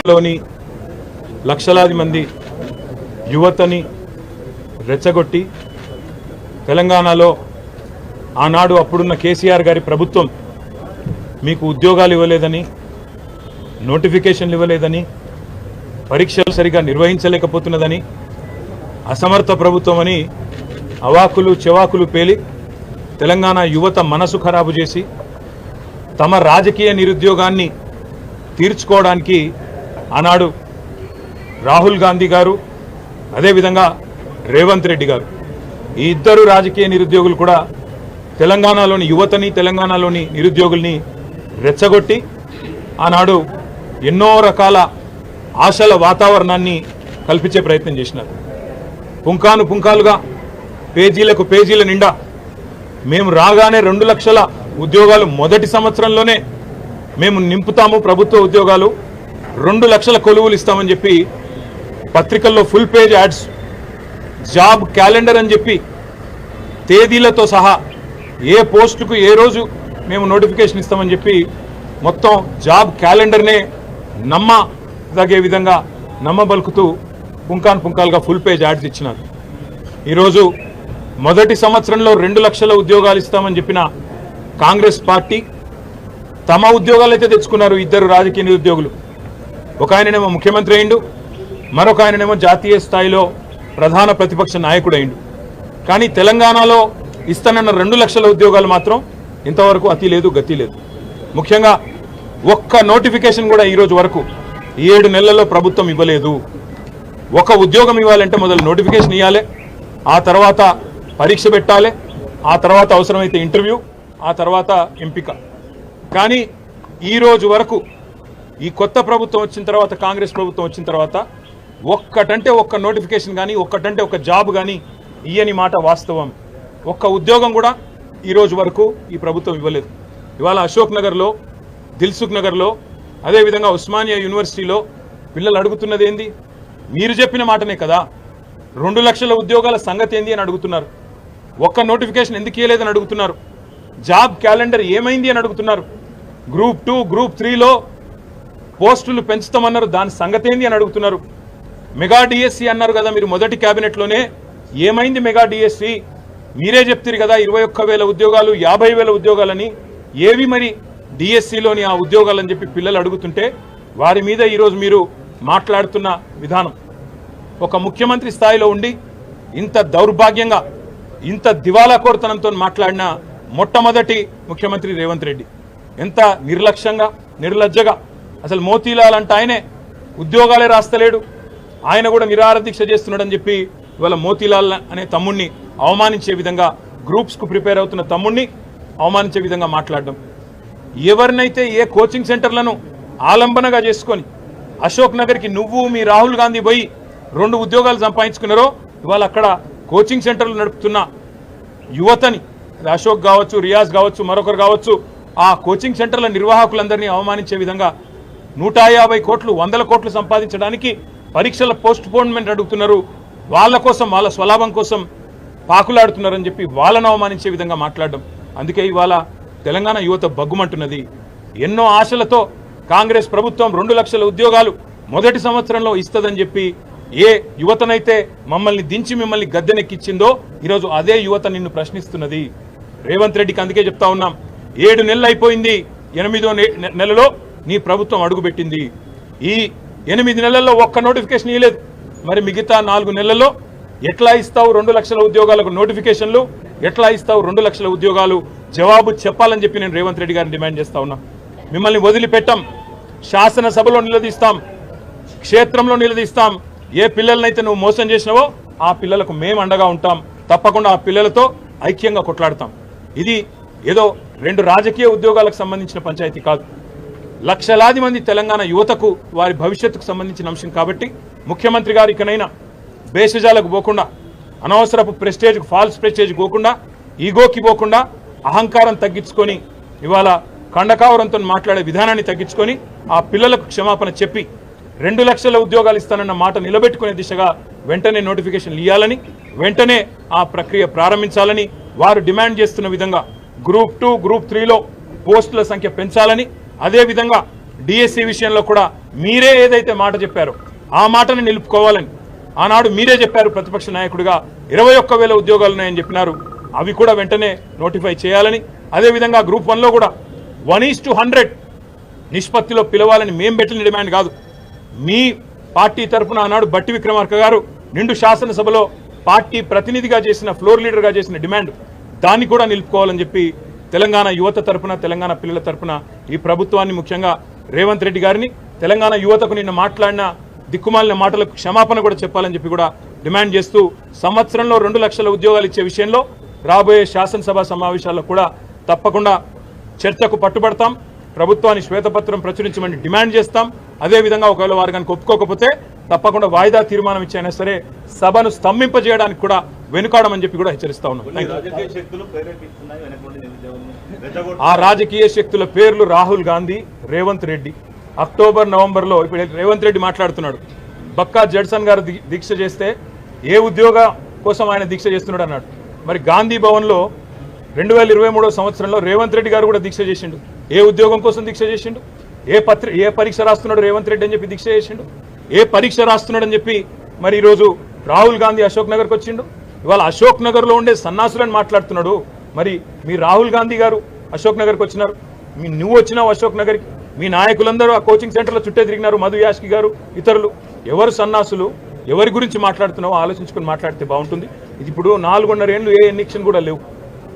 తెలంగాణలోని లక్షలాది మంది యువతని రెచ్చగొట్టి తెలంగాణలో ఆనాడు అప్పుడున్న కేసీఆర్ గారి ప్రభుత్వం మీకు ఉద్యోగాలు ఇవ్వలేదని, నోటిఫికేషన్లు ఇవ్వలేదని, పరీక్షలు సరిగా నిర్వహించలేకపోతున్నదని, అసమర్థ ప్రభుత్వం అని అవాకులు చెవాకులు పేలి తెలంగాణ యువత మనసు ఖరాబు చేసి తమ రాజకీయ నిరుద్యోగాన్ని తీర్చుకోవడానికి ఆనాడు రాహుల్ గాంధీ గారు, అదేవిధంగా రేవంత్ రెడ్డి గారు, ఈ ఇద్దరు రాజకీయ నిరుద్యోగులు కూడా తెలంగాణలోని యువతని, తెలంగాణలోని నిరుద్యోగుల్ని రెచ్చగొట్టి ఆనాడు ఎన్నో రకాల ఆశల వాతావరణాన్ని కల్పించే ప్రయత్నం చేసినారు. పుంకాను పుంకాలుగా పేజీలకు పేజీల నిండా మేము రాగానే 2 లక్షల ఉద్యోగాలు మొదటి సంవత్సరంలోనే మేము నింపుతాము, ప్రభుత్వ ఉద్యోగాలు 2 లక్షల కొలువులు ఇస్తామని చెప్పి పత్రికల్లో full page ads, job calendar అని చెప్పి తేదీలతో సహా ఏ పోస్టుకు ఏ రోజు మేము నోటిఫికేషన్ ఇస్తామని చెప్పి మొత్తం జాబ్ క్యాలెండర్నే నమ్మదగే విధంగా నమ్మబలుకుతూ పుంకాన్ పుంకాలుగా ఫుల్ పేజ్ యాడ్స్ ఇచ్చినారు. ఈరోజు మొదటి సంవత్సరంలో 2 లక్షల ఉద్యోగాలు ఇస్తామని చెప్పిన కాంగ్రెస్ పార్టీ తమ ఉద్యోగాలు అయితే తెచ్చుకున్నారు. ఇద్దరు రాజకీయ నిరుద్యోగులు, ఒక ఆయననేమో ముఖ్యమంత్రి అయిండు, మరొక ఆయననేమో జాతీయ స్థాయిలో ప్రధాన ప్రతిపక్ష నాయకుడు అయిండు. కానీ తెలంగాణలో ఇస్తానన్న 2 లక్షల ఉద్యోగాలు మాత్రం ఇంతవరకు అతి లేదు, గతి లేదు. ముఖ్యంగా ఒక్క నోటిఫికేషన్ కూడా ఈరోజు వరకు 7 నెలల్లో ప్రభుత్వం ఇవ్వలేదు. ఒక ఉద్యోగం ఇవ్వాలంటే మొదలు నోటిఫికేషన్ ఇవ్వాలి, ఆ తర్వాత పరీక్ష పెట్టాలి, ఆ తర్వాత అవసరమైతే ఇంటర్వ్యూ, ఆ తర్వాత ఎంపిక. కానీ ఈరోజు వరకు ఈ కొత్త ప్రభుత్వం వచ్చిన తర్వాత, కాంగ్రెస్ ప్రభుత్వం వచ్చిన తర్వాత ఒక్కటంటే ఒక్క నోటిఫికేషన్ కానీ, ఒక్కటంటే ఒక జాబ్ కానీ ఇయ్యని మాట వాస్తవం. ఒక్క ఉద్యోగం కూడా ఈరోజు వరకు ఈ ప్రభుత్వం ఇవ్వలేదు. ఇవాళ అశోక్ నగర్లో, దిల్సుఖ్ నగర్లో, అదేవిధంగా ఉస్మానియా యూనివర్సిటీలో పిల్లలు అడుగుతున్నది ఏంది? మీరు చెప్పిన మాటనే కదా, 2 లక్షల ఉద్యోగాల సంగతి ఏంది అని అడుగుతున్నారు. ఒక్క నోటిఫికేషన్ ఎందుకు ఇవ్వలేదని అడుగుతున్నారు. జాబ్ క్యాలెండర్ ఏమైంది అని అడుగుతున్నారు. గ్రూప్ 2, గ్రూప్ 3లో పోస్టులు పెంచుతామన్నారు, దాని సంగతి ఏంది అని అడుగుతున్నారు. మెగా డిఎస్సి అన్నారు కదా మీరు మొదటి క్యాబినెట్లోనే, ఏమైంది మెగా డిఎస్సి? మీరే చెప్తారు కదా 21,000 ఉద్యోగాలు, 50,000 ఉద్యోగాలని, ఏవి మరి డిఎస్సిలోని ఆ ఉద్యోగాలని చెప్పి పిల్లలు అడుగుతుంటే వారి మీద ఈరోజు మీరు మాట్లాడుతున్న విధానం, ఒక ముఖ్యమంత్రి స్థాయిలో ఉండి ఇంత దౌర్భాగ్యంగా, ఇంత దివాలా కోరుతనంతో మాట్లాడిన మొట్టమొదటి ముఖ్యమంత్రి రేవంత్ రెడ్డి. ఎంత నిర్లక్ష్యంగా, నిర్లజ్జగా, అసలు మోతీలాల్ అంటే ఆయనే ఉద్యోగాలే రాస్తలేడు, ఆయన కూడా నిరాహార దీక్ష చేస్తున్నాడని చెప్పి ఇవాళ మోతీలాల్ అనే తమ్ముడిని అవమానించే విధంగా, గ్రూప్స్కు ప్రిపేర్ అవుతున్న తమ్ముడిని అవమానించే విధంగా మాట్లాడడం. ఎవరినైతే ఏ కోచింగ్ సెంటర్లను ఆలంబనగా చేసుకొని అశోక్ నగర్కి నువ్వు మీ రాహుల్ గాంధీ పోయి 2 ఉద్యోగాలు సంపాదించుకున్నారో, ఇవాళ అక్కడ కోచింగ్ సెంటర్లు నడుపుతున్న యువతని, అశోక్ కావచ్చు, రియాజ్ కావచ్చు, మరొకరు కావచ్చు, ఆ కోచింగ్ సెంటర్ల నిర్వాహకులందరినీ అవమానించే విధంగా 150 కోట్లు, 100 కోట్లు సంపాదించడానికి పరీక్షల పోస్ట్ పోన్మెంట్ అడుగుతున్నారు. వాళ్ళ కోసం, వాళ్ళ స్వలాభం కోసం పాకులాడుతున్నారని చెప్పి వాళ్ళను అవమానించే విధంగా మాట్లాడడం. అందుకే ఇవాళ తెలంగాణ యువత బగ్గుమంటున్నది. ఎన్నో ఆశలతో కాంగ్రెస్ ప్రభుత్వం 2 లక్షల ఉద్యోగాలు మొదటి సంవత్సరంలో ఇస్తుందని చెప్పి ఏ యువతనైతే మమ్మల్ని దించి మిమ్మల్ని గద్దెనెక్కించిందో ఈరోజు అదే యువత నిన్ను ప్రశ్నిస్తున్నది. రేవంత్ రెడ్డికి అందుకే చెప్తా ఉన్నాం, 7 నెలలు అయిపోయింది, 8వ నెలలో నీ ప్రభుత్వం అడుగుపెట్టింది. ఈ 8 నెలల్లో ఒక్క నోటిఫికేషన్ ఇవ్వలేదు. మరి మిగతా 4 నెలల్లో ఎట్లా ఇస్తావు 2 లక్షల ఉద్యోగాలకు నోటిఫికేషన్లు? ఎట్లా ఇస్తావు 2 లక్షల ఉద్యోగాలు? జవాబు చెప్పాలని చెప్పి నేను రేవంత్ రెడ్డి గారిని డిమాండ్ చేస్తా ఉన్నా. మిమ్మల్ని వదిలిపెట్టాం, శాసనసభలో నిలదీస్తాం, క్షేత్రంలో నిలదీస్తాం. ఏ పిల్లలనైతే నువ్వు మోసం చేసినావో ఆ పిల్లలకు మేము అండగా ఉంటాం. తప్పకుండా ఆ పిల్లలతో ఐక్యంగా కొట్లాడతాం. ఇది ఏదో 2 రాజకీయ ఉద్యోగాలకు సంబంధించిన పంచాయతీ కాదు, లక్షలాది మంది తెలంగాణ యువతకు వారి భవిష్యత్తుకు సంబంధించిన అంశం. కాబట్టి ముఖ్యమంత్రి గారు ఇకనైనా బేషజాలకు పోకుండా, అనవసరపు ప్రెస్టేజ్కు, ఫాల్స్ ప్రెస్టేజ్కి పోకుండా, ఈగోకి పోకుండా అహంకారం తగ్గించుకొని ఇవాళ కండకావరంతో మాట్లాడే విధానాన్ని తగ్గించుకొని ఆ పిల్లలకు క్షమాపణ చెప్పి 2 లక్షల ఉద్యోగాలు ఇస్తానన్న మాట నిలబెట్టుకునే దిశగా వెంటనే నోటిఫికేషన్లు ఇవ్వాలని, వెంటనే ఆ ప్రక్రియ ప్రారంభించాలని వారు డిమాండ్ చేస్తున్న విధంగా గ్రూప్ 2, గ్రూప్ 3లో పోస్టుల సంఖ్య పెంచాలని, అదేవిధంగా డిఎస్సి విషయంలో కూడా మీరే ఏదైతే మాట చెప్పారో ఆ మాటను నిలుపుకోవాలని ఆనాడు మీరే చెప్పారు ప్రతిపక్ష నాయకుడిగా 21,000 ఉద్యోగాలు ఉన్నాయని చెప్పినారు. అవి కూడా వెంటనే నోటిఫై చేయాలని, అదేవిధంగా గ్రూప్ 1లో కూడా 1:100 నిష్పత్తిలో పిలవాలని మేం పెట్టిన డిమాండ్ కాదు. మీ పార్టీ తరఫున ఆనాడు బట్టి విక్రమార్క గారు నిండు శాసనసభలో పార్టీ ప్రతినిధిగా చేసిన, ఫ్లోర్ లీడర్గా చేసిన డిమాండ్, దాన్ని కూడా నిలుపుకోవాలని చెప్పి తెలంగాణ యువత తరఫున, తెలంగాణ పిల్లల తరఫున ఈ ప్రభుత్వాన్ని, ముఖ్యంగా రేవంత్ రెడ్డి గారిని, తెలంగాణ యువతకు నిన్న మాట్లాడిన దిక్కుమాలిన మాటలకు క్షమాపణ కూడా చెప్పాలని చెప్పి కూడా డిమాండ్ చేస్తూ సంవత్సరంలో 2 లక్షల ఉద్యోగాలు ఇచ్చే విషయంలో రాబోయే శాసనసభ సమావేశాల్లో కూడా తప్పకుండా చర్చకు పట్టుబడతాం. ప్రభుత్వాన్ని శ్వేతపత్రం ప్రచురించమని డిమాండ్ చేస్తాం. అదేవిధంగా ఒకవేళ వారు కనుక ఒప్పుకోకపోతే తప్పకుండా వాయిదా తీర్మానం ఇచ్చైనా సరే సభను స్తంభింపజేయడానికి కూడా వెనుకాడమని చెప్పి కూడా హెచ్చరిస్తా ఉన్నాం. ఆ రాజకీయ శక్తుల పేర్లు రాహుల్ గాంధీ, రేవంత్ రెడ్డి. అక్టోబర్, నవంబర్లో ఇప్పుడు రేవంత్ రెడ్డి మాట్లాడుతున్నాడు, బక్కా జడ్సన్ గారు దీక్ష చేస్తే ఏ ఉద్యోగ కోసం ఆయన దీక్ష చేస్తున్నాడు అన్నాడు. మరి గాంధీ భవన్లో 2023 సంవత్సరంలో రేవంత్ రెడ్డి గారు కూడా దీక్ష చేసిండు. ఏ ఉద్యోగం కోసం దీక్ష చేసిండు? ఏ పరీక్ష రాస్తున్నాడు రేవంత్ రెడ్డి అని చెప్పి దీక్ష చేసిండు? ఏ పరీక్ష రాస్తున్నాడు అని చెప్పి మరి ఈరోజు రాహుల్ గాంధీ అశోక్ నగర్కి వచ్చిండు. ఇవాళ అశోక్ నగర్లో ఉండే సన్నాసులని మాట్లాడుతున్నాడు. మరి మీ రాహుల్ గాంధీ గారు అశోక్ నగర్కి వచ్చినారు, నువ్వు వచ్చినావు అశోక్ నగర్కి, మీ నాయకులందరూ ఆ కోచింగ్ సెంటర్లో చుట్టే తిరిగినారు, మధు యాష్కి గారు, ఇతరులు. ఎవరు సన్నాసులు, ఎవరి గురించి మాట్లాడుతున్నావో ఆలోచించుకొని మాట్లాడితే బాగుంటుంది. ఇది ఇప్పుడు 4.5 ఏళ్ళు ఏ ఎలక్షన్ కూడా లేవు.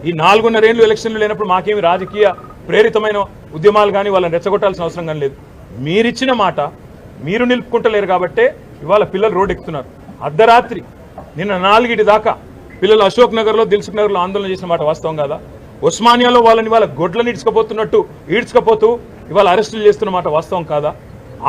ఈ 4.5 ఏళ్ళు ఎలక్షన్లు లేనప్పుడు మాకేమి రాజకీయ ప్రేరితమైన ఉద్యమాలు కానీ వాళ్ళని రెచ్చగొట్టాల్సిన అవసరం కానీ లేదు. మీరిచ్చిన మాట మీరు నిలుపుకుంటలేరు కాబట్టే ఇవాళ పిల్లలు రోడ్డు ఎక్కుతున్నారు. అర్ధరాత్రి నిన్న 4 దాకా పిల్లలు అశోక్ నగర్లో, దిల్సుఖ్ నగర్లో ఆందోళన చేసిన మాట వాస్తవం కాదా? ఉస్మానియాలో వాళ్ళని వాళ్ళ గొడ్లను ఈడ్చుకపోతూ ఇవాళ అరెస్టులు చేస్తున్న మాట వాస్తవం కాదా?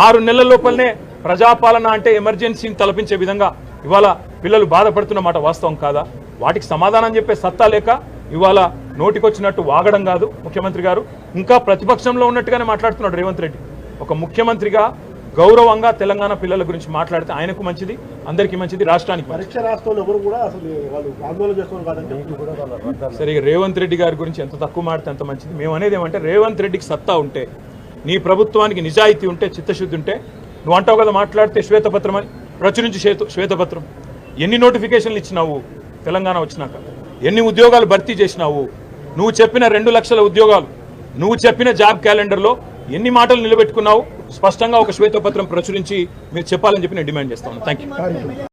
6 నెలల లోపలనే ప్రజాపాలన అంటే ఎమర్జెన్సీని తలపించే విధంగా ఇవాళ పిల్లలు బాధపడుతున్న మాట వాస్తవం కాదా? వాటికి సమాధానం చెప్పే సత్తా లేక ఇవాళ నోటికొచ్చినట్టు వాగడం కాదు ముఖ్యమంత్రి గారు. ఇంకా ప్రతిపక్షంలో ఉన్నట్టుగానే మాట్లాడుతున్నాడు రేవంత్ రెడ్డి. ఒక ముఖ్యమంత్రిగా గౌరవంగా తెలంగాణ పిల్లల గురించి మాట్లాడితే ఆయనకు మంచిది, అందరికీ మంచిది, రాష్ట్రానికి. సరే, రేవంత్ రెడ్డి గారి గురించి ఎంత తక్కువ మాడితే అంత మంచిది. మేము అనేది ఏమంటే రేవంత్ రెడ్డికి సత్తా ఉంటే, నీ ప్రభుత్వానికి నిజాయితీ ఉంటే, చిత్తశుద్ధి ఉంటే, నువ్వు అంటావు కదా మాట్లాడితే శ్వేతపత్రం అని, ప్రచురించి శ్వేతపత్రం. ఎన్ని నోటిఫికేషన్లు ఇచ్చినావు తెలంగాణ వచ్చినాక? ఎన్ని ఉద్యోగాలు భర్తీ చేసినావు? నువ్వు చెప్పిన 2 లక్షల ఉద్యోగాలు, నువ్వు చెప్పిన జాబ్ క్యాలెండర్లో ఎన్ని మాటలు నిలబెట్టుకున్నావు? స్పష్టంగా ఒక శ్వేతపత్రం ప్రచురించి మీరు చెప్పాలని చెప్పి నేను డిమాండ్ చేస్తాను. Thank you.